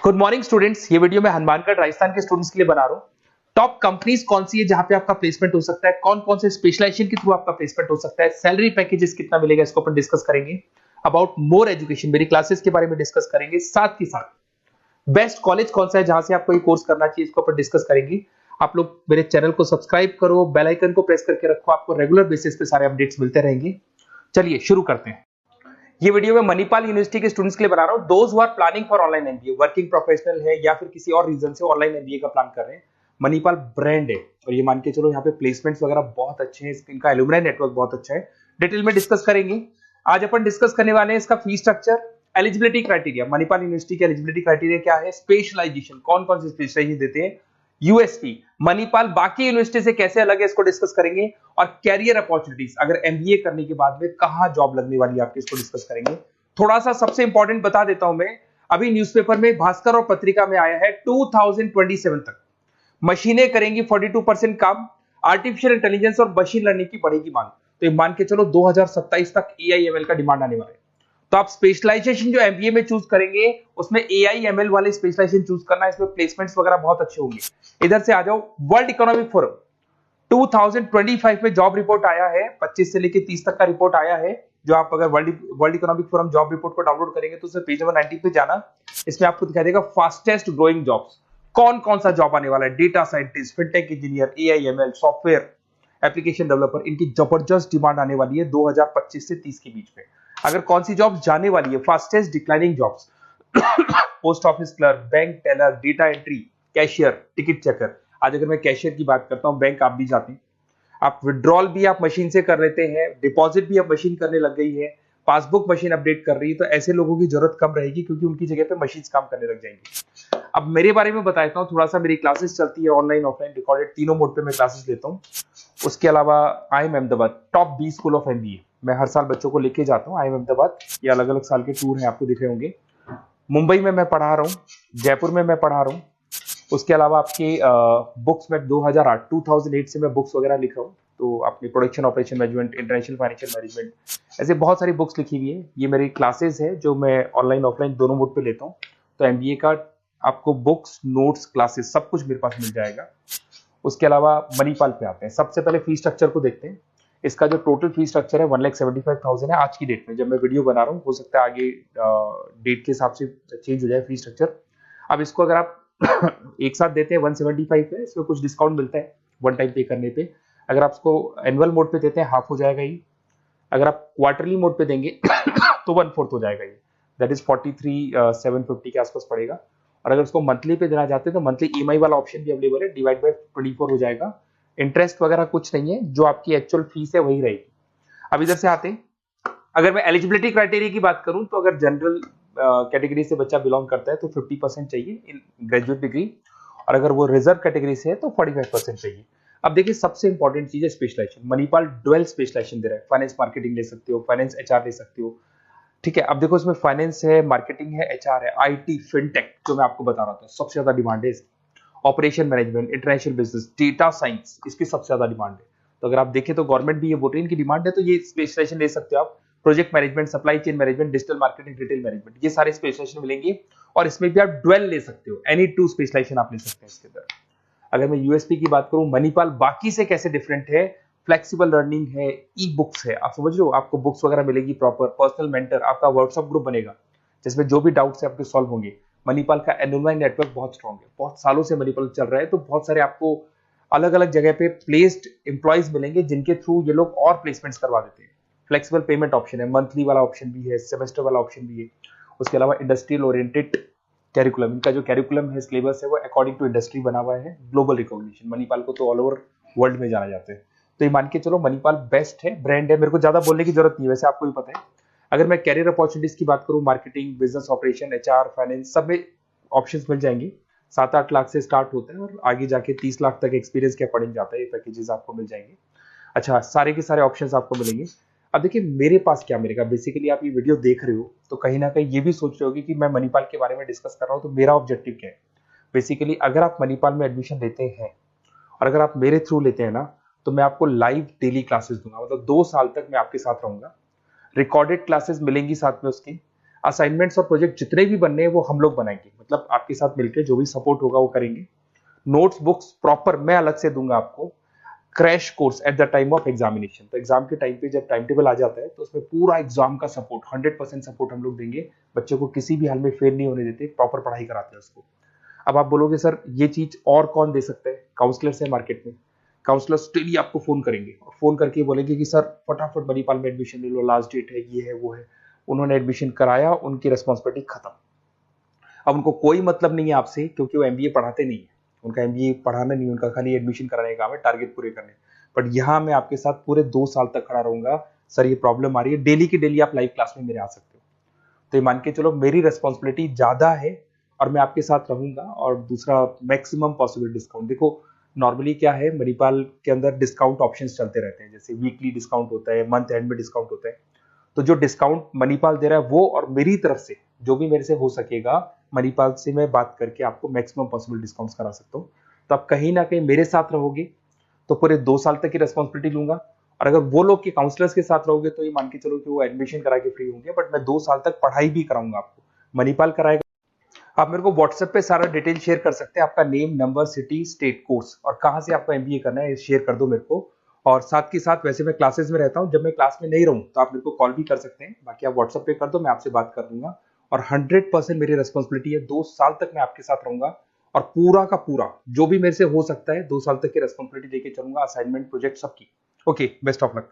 Good morning students. ये video मैं हनुमानगढ़ राजस्थान के स्टूडेंट्स के लिए बना रहा हूँ। टॉप कंपनीज कौन सी है जहां पे आपका प्लेसमेंट हो सकता है, कौन कौन से स्पेशलाइजेशन के थ्रू आपका प्लेसमेंट हो सकता है, सैलरी पैकेजेस कितना मिलेगा, इसको अपन डिस्कस करेंगे। अबाउट मोर एजुकेशन, मेरी क्लासेस के बारे में डिस्कस करेंगे। साथ ही साथ बेस्ट कॉलेज कौन सा है जहां से आपको ये कोर्स करना चाहिए, इसको अपन डिस्कस करेंगे। आप लोग मेरे चैनल को सब्सक्राइब करो, बेल आइकन को प्रेस करके रखो, आपको रेगुलर बेसिस पे सारे अपडेट्स मिलते रहेंगे। चलिए शुरू करते हैं। ये वीडियो मैं मणिपाल यूनिवर्सिटी के स्टूडेंट्स के लिए बना रहा हूं। Those who are planning for online MBA, working professional है या फिर किसी और रीजन से ऑनलाइन एमबीए का प्लान कर रहे हैं, मणिपाल ब्रांड है। और ये मान के चलो यहाँ पे प्लेसमेंट्स वगैरह बहुत अच्छे हैं, इनका एलुमनाई नेटवर्क बहुत अच्छा है। डिटेल में डिस्कस करेंगे। आज अपन डिस्कस करने वाले हैं इसका fee structure, eligibility criteria, Manipal university के एलिजिबिलिटी क्राइटेरिया क्या है, स्पेशलाइजेशन कौन कौन से स्पेशलाइजेशन देते हैं, यूएसपी मणिपाल बाकी यूनिवर्सिटी से कैसे अलग है, इसको डिस्कस करेंगे। और कैरियर अपॉर्चुनिटीज, अगर एमबीए करने के बाद में कहां जॉब लगने वाली है आपकी, इसको डिस्कस करेंगे। थोड़ा सा सबसे इंपॉर्टेंट बता देता हूं मैं, अभी न्यूज़पेपर में, भास्कर और पत्रिका में आया है 2027 तक मशीनें करेंगी 42% काम, आर्टिफिशियल इंटेलिजेंस और मशीन लर्निंग की बढ़ेगी मांग। तो ये मान के चलो 2027 तक एआईएमएल का डिमांड आने वाला है। तो आप स्पेशलाइजेशन जो एमबीए में चूज करेंगे उसमें एआईएमएल वाले स्पेशलाइजेशन चूज करना, इसमें प्लेसमेंट्स वगैरह बहुत अच्छे होंगे। इधर से आ जाओ, वर्ल्ड इकोनॉमिक फोरम 2025 में जॉब रिपोर्ट आया है, 25 से लेकर 30 तक का रिपोर्ट आया है। जो आप अगर world economic forum job report को डाउनलोड करेंगे तो उसमें पेज नंबर 90 पे जाना, इसमें आपको दिखाई देगा फास्टेस्ट ग्रोइंग जॉब्स, कौन कौन सा जॉब आने वाला है। Data scientist, fintech engineer, AIML, software application developer, इनकी जबरदस्त डिमांड आने वाली है 2025 से 30 के बीच में। अगर कौन सी जॉब जाने वाली है, fastest declining jobs, post office clerk, bank teller, data entry, cashier, ticket checker. आज अगर मैं कैशियर की बात करता हूं, बैंक आप भी जाते हैं, आप विड्रॉल भी आप मशीन से कर लेते हैं, डिपॉजिट भी अब मशीन करने लग गई है, पासबुक मशीन अपडेट कर रही है, तो ऐसे लोगों की जरूरत कम रहेगी क्योंकि उनकी जगह पे मशीन काम करने लग जाएंगी। अब मेरे बारे में बताता हूँ थोड़ा सा। मेरी क्लासेस चलती है ऑनलाइन ऑफलाइन रिकॉर्डेड, तीनों मोड पे मैं क्लासेस लेता हूँ। उसके अलावा IIM Ahmedabad top 20 school of MBA, मैं हर साल बच्चों को लेके जाता हूँ IIM अहमदाबाद। ये अलग अलग साल के टूर हैं, आपको दिख रहे होंगे। मुंबई में मैं पढ़ा रहा हूँ, जयपुर में मैं पढ़ा रहा हूँ। उसके अलावा आपके बुक्स में 2008 से मैं बुक्स वगैरह लिखा हूँ, तो अपनी production operation management, international financial management, ऐसे बहुत सारी बुक्स लिखी हुई है। ये मेरी क्लासेस है जो मैं ऑनलाइन ऑफलाइन दोनों मोड पे लेता हूँ। तो एमबीए का आपको बुक्स, नोट्स, क्लासेस सब कुछ मेरे पास मिल जाएगा। उसके अलावा मणिपाल पे आते हैं। सबसे पहले फी स्ट्रक्चर को देखते हैं। इसका जो टोटल फी स्ट्रक्चर है 1,75,000 है आज की डेट में, जब मैं वीडियो बना रहा हूँ। हो सकता है आगे डेट के हिसाब से चेंज हो जाए फी स्ट्रक्चर। अब इसको अगर आप एक साथ देते हैं 175 है, इसमें कुछ डिस्काउंट मिलता है वन टाइम पे करने पे। अगर आप इसको एनुअल मोड पे देते हैं हाफ हो जाएगा ये। अगर आप क्वार्टरली मोड पे देंगे तो 1/4 हो जाएगा ये, दैट इज 43,750 के आसपास पड़ेगा। और अगर उसको मंथली पे देना चाहते हैं तो मंथली ईएमआई वाला ऑप्शन भी अवेलेबल है, डिवाइड बाय 24 हो जाएगा। इंटरेस्ट वगैरह कुछ नहीं है, जो आपकी एक्चुअल फीस है वही रहेगी। अब इधर से आते हैं, अगर मैं एलिजिबिलिटी क्राइटेरिया की बात करूं तो अगर जनरल कैटेगरी से बच्चा बिलोंग करता है तो 50% चाहिए इन ग्रेजुएट डिग्री, और अगर वो रिजर्व कैटेगरी से है तो 45% चाहिए। अब देखिए सबसे इंपॉर्टेंट चीज है स्पेशलाइजेशन। मणिपाल डुअल स्पेशलाइजेशन दे रहा है, फाइनेंस मार्केटिंग ले सकते हो, फाइनेंस एचआर ले सकते हो, ठीक है। अब देखो इसमें फाइनेंस है, मार्केटिंग है, एचआर है, आईटी, फिनटेक जो मैं आपको बता रहा था सबसे ज्यादा डिमांड है इसकी। Operation management, international business, data science, इसकी सबसे ज्यादा डिमांड है। तो अगर आप देखें तो गवर्नमेंट भी ये बोल रही है इनकी डिमांड है, तो ये स्पेशलाइजेशन ले सकते हो आप। Project management, supply chain management, digital marketing, retail management, ये सारे स्पेशलाइजेशन मिलेंगे। और इसमें भी आप डुअल ले सकते हो, एनी टू स्पेशलाइजेशन आप ले सकते हैं इसके अंदर। अगर मैं यूएसपी की बात करूं, मणिपाल बाकी से कैसे डिफरेंट है, फ्लेक्सिबल लर्निंग है, ई बुक्स है, आप समझ लो, आपको बुक्स वगैरह मिलेगी प्रॉपर, पर्सनल मेंटर, आपका व्हाट्सएप ग्रुप बनेगा जिसमें जो भी डाउट्स है आपके सॉल्व होंगे। मणिपाल का एलुमनाई नेटवर्क बहुत स्ट्रांग है, बहुत सालों से मणिपाल चल रहा है, तो बहुत सारे आपको अलग अलग जगह पे प्लेस्ड एम्प्लॉयज मिलेंगे जिनके थ्रू ये लोग और प्लेसमेंट्स करवा देते हैं। फ्लेक्सिबल पेमेंट ऑप्शन है, मंथली वाला ऑप्शन भी है, सेमेस्टर वाला ऑप्शन भी है। उसके अलावा इंडस्ट्रियल ओरिएंटेड कैरिकुलम, इनका जो कैरिकुलम है, सिलेबस है, वो अकॉर्डिंग टू इंडस्ट्री बना हुआ है। ग्लोबल रिकॉग्निशन, मणिपाल को तो ऑल ओवर वर्ल्ड में जाना जाता है। तो ये मान के चलो मणिपाल बेस्ट है, ब्रांड है, मेरे को ज्यादा बोलने की जरूरत नहीं है, वैसे आपको भी पता है। अगर मैं कैरियर अपॉर्चुनिटीज की बात करूं, marketing, business operation, HR, finance, सब में ऑप्शंस मिल जाएंगे। 7-8 लाख से स्टार्ट होता है और आगे जाके 30 लाख तक एक्सपीरियंस के अकॉर्डिंग जाता है, ये पैकेजेस आपको मिल जाएंगे। अच्छा, सारे के सारे ऑप्शंस आपको मिलेंगे। अब देखिए मेरे पास क्या मिलेगा, बेसिकली आप ये वीडियो देख रहे हो तो कहीं ना कहीं ये भी सोच रहे होगे कि मैं मणिपाल के बारे में डिस्कस कर रहा हूँ, तो मेरा ऑब्जेक्टिव क्या है। बेसिकली अगर आप मणिपाल में एडमिशन लेते हैं और अगर आप मेरे थ्रू लेते हैं ना, तो मैं आपको लाइव डेली क्लासेस दूंगा, मतलब 2 साल तक मैं आपके साथ रहूंगा। रिकॉर्डेड क्लासेस मिलेंगी साथ में उसकी। असाइनमेंट्स और प्रोजेक्ट जितने भी बनने हैं वो हम लोग बनाएंगे, मतलब आपके साथ मिलकर जो भी सपोर्ट होगा वो करेंगे। नोट्स बुक्स प्रॉपर मैं अलग से दूंगा आपको। Crash course at the time of examination, तो एग्जाम के टाइम पे जब टाइम टेबल आ जाता है तो उसमें पूरा एग्जाम का सपोर्ट 100% सपोर्ट हम लोग देंगे। बच्चों को किसी भी हाल में फेल नहीं होने देते, प्रॉपर पढ़ाई कराते हैं उसको। अब आप बोलोगे सर ये चीज और कौन दे सकता है? काउंसलर्स है मार्केट में। काउंसलर्स डेली आपको फोन करेंगे और फोन करके बोलेंगे कि सर फटाफट मणिपाल में एडमिशन ले लो, लास्ट डेट है, ये है वो है। उन्होंने एडमिशन कराया, उनकी रिस्पॉन्सिबिलिटी खत्म। अब उनको कोई मतलब नहीं है आपसे, क्योंकि वो एमबीए पढ़ाते नहीं है। उनका एमबीए पढ़ाना नहीं, उनका खाली एडमिशन कराने का काम है, टारगेट पूरे करने। बट यहाँ मैं आपके साथ पूरे 2 साल तक खड़ा रहूंगा। सर ये प्रॉब्लम आ रही है, डेली की डेली आप लाइव क्लास में मेरे आ सकते हो। तो ये मान के चलो मेरी रेस्पॉन्सिबिलिटी ज्यादा है और मैं आपके साथ रहूंगा। और दूसरा, मैक्सिमम पॉसिबल डिस्काउंट। देखो नॉर्मली क्या है, मणिपाल के अंदर डिस्काउंट ऑप्शंस चलते रहते हैं, जैसे वीकली डिस्काउंट होता है, मंथ एंड में डिस्काउंट होता है। तो जो डिस्काउंट मणिपाल दे रहा है वो, और मेरी तरफ से जो भी मेरे से हो सकेगा, मणिपाल से मैं बात करके आपको मैक्सिमम पॉसिबल डिस्काउंट्स करा सकता हूँ। तो आप कहीं ना कहीं मेरे साथ रहोगे तो पूरे 2 साल तक की रेस्पॉन्सिबिलिटी लूंगा। और अगर वो लोग के काउंसलर्स के साथ रहोगे तो ये मान के चलो कि वो एडमिशन करा के फ्री होंगे, बट मैं 2 साल तक पढ़ाई भी कराऊंगा आपको। मणिपाल कराएगा। आप मेरे को व्हाट्सएप पे सारा डिटेल शेयर कर सकते हैं, आपका name, number, city, state, course और कहाँ से आपको एमबीए करना है, शेयर कर दो मेरे को। और साथ के साथ वैसे मैं क्लासेस में रहता हूँ, जब मैं क्लास में नहीं रहूँ तो आप मेरे को कॉल भी कर सकते हैं, बाकी आप व्हाट्सएप पे कर दो, मैं आपसे बात कर लूंगा। और 100% मेरी रेस्पॉन्सिबिलिटी है, 2 साल तक मैं आपके साथ रहूंगा। और पूरा का पूरा जो भी मेरे से हो सकता है 2 साल तक की रेस्पॉन्सिबिलिटी लेके चलूंगा, असाइनमेंट, प्रोजेक्ट, सबकी। Okay, best of luck.